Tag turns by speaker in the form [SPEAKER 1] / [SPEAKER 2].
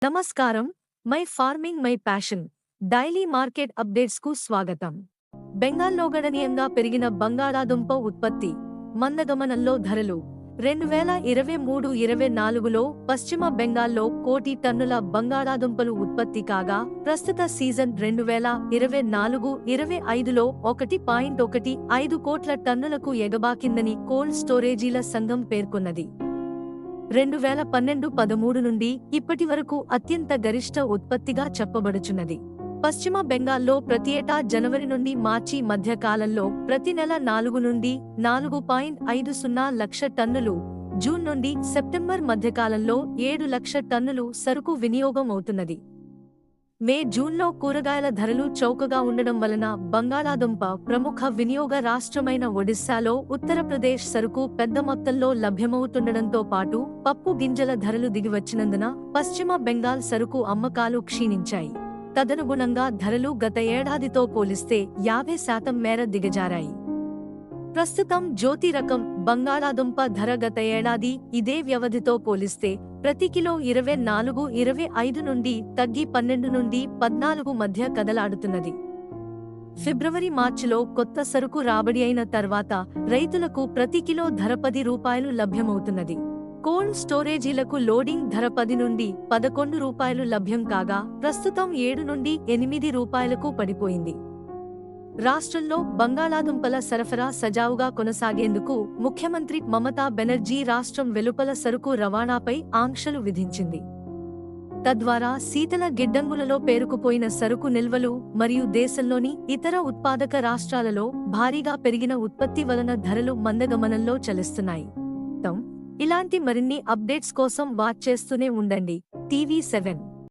[SPEAKER 1] నమస్కారం. My farming my passion daily market updates కు స్వాగతం. బెంగాల్లో గణనీయంగా పెరిగిన బంగాళాదుంప ఉత్పత్తి మందగమనంలో ధరలు 2023-24లో పశ్చిమ బెంగాల్లో 1 కోటి టన్నుల బంగాళాదుంపలు ఉత్పత్తి కాగా ప్రస్తుత సీజన్ 2024-25లో 1.15 కోట్ల టన్నులకు ఎగబాకిందని కోల్డ్ స్టోరేజీల సంఘం పేర్కొన్నది. 2012-13 నుండి ఇప్పటి వరకు అత్యంత గరిష్ట ఉత్పత్తిగా చెప్పబడుచున్నది. పశ్చిమ బెంగాల్లో ప్రతి ఏటా జనవరి నుండి మార్చి మధ్య కాలంలో ప్రతి నెల 4 నుండి 4.50 లక్ష టన్నులు, జూన్ నుండి సెప్టెంబర్ మధ్యకాలంలో 7 లక్ష టన్నులు సరుకు వినియోగం అవుతున్నది. మే-జూన్లో కూరగాయల ధరలు చౌకగా ఉండడం వలన బంగాళాదుంప ప్రముఖ వినియోగ రాష్ట్రమైన ఒడిశాలో ఉత్తరప్రదేశ్ సరుకు పెద్ద మొత్తంలో లభ్యమవుతుండడంతో పాటు పప్పు గింజల ధరలు దిగివచ్చినందున పశ్చిమ బెంగాల్ సరుకు అమ్మకాలు క్షీణించాయి. తదనుగుణంగా ధరలు గత ఏడాదితో పోలిస్తే 50% మేర దిగజారాయి. ప్రస్తుతం జ్యోతి రకం బంగాళాదుంప ధర గత ఏడాది ఇదే వ్యవధితో పోలిస్తే ప్రతి కిలో 24-25 నుండి తగ్గి 12 నుండి 14 మధ్య కదలాడుతున్నది. ఫిబ్రవరి-మార్చిలో కొత్త సరుకు రాబడి అయిన తర్వాత రైతులకు ప్రతి కిలో ధర ₹10 లభ్యమవుతున్నది. కోల్డ్ స్టోరేజీలకు లోడింగ్ ధర 10 నుండి ₹11 లభ్యం కాగా ప్రస్తుతం 7 నుండి ₹8 పడిపోయింది. రాష్ట్రంలో బంగాళాదుంపల సరఫరా సజావుగా కొనసాగేందుకు ముఖ్యమంత్రి మమతా బెనర్జీ రాష్ట్రం వెలుపల సరుకు రవాణాపై ఆంక్షలు విధించింది. తద్వారా శీతల గిడ్డంగులలో పేరుకుపోయిన సరుకు నిల్వలు మరియు దేశంలోని ఇతర ఉత్పాదక రాష్ట్రాలలో భారీగా పెరిగిన ఉత్పత్తి వలన ధరలు మందగమనంలో చలిస్తున్నాయి. ఇలాంటి మరిన్ని అప్డేట్స్ కోసం వాచ్ చేస్తూనే ఉండండి టీవీ7.